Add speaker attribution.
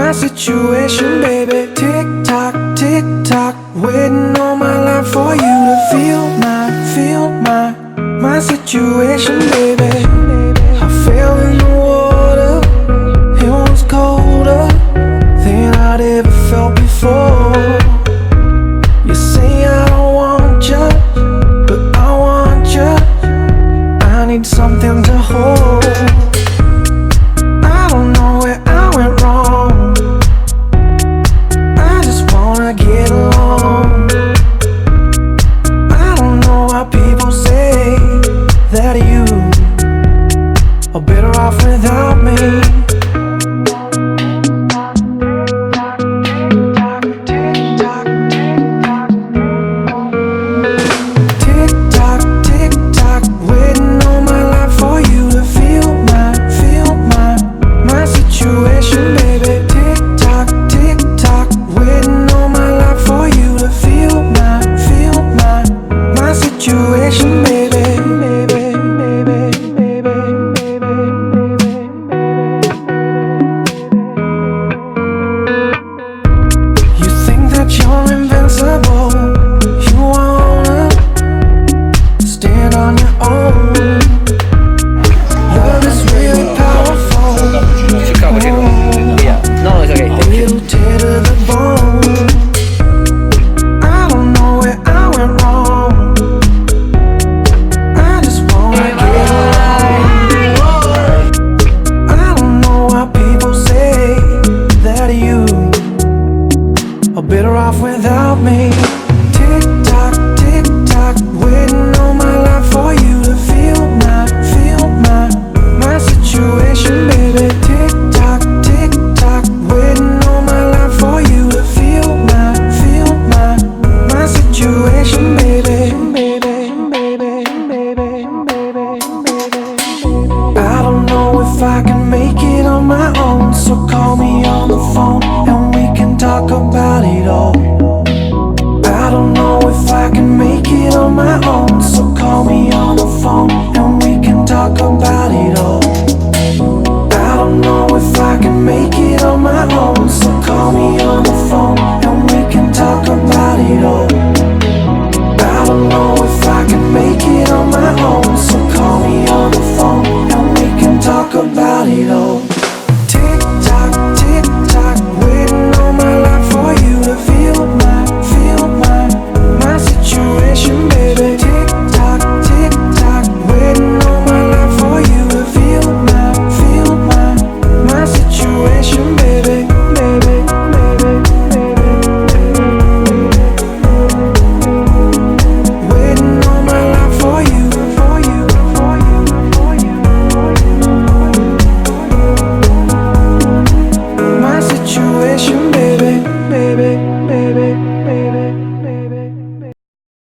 Speaker 1: my situation, baby. Tick tock, waiting all my life for you to feel my situation, baby. I fell in the water, it was colder than I'd ever felt before. You say I don't want you, but I want you. I need something to hold. I don't know where I went wrong, I just wanna get along. I don't know why people say that you are better off without me. Tick tock, waiting all my life for you to feel my situation, baby. Tick tock, waiting all my life for you to feel my situation, baby. You think that you're invincible, you wanna stand on your own. Love is really powerful.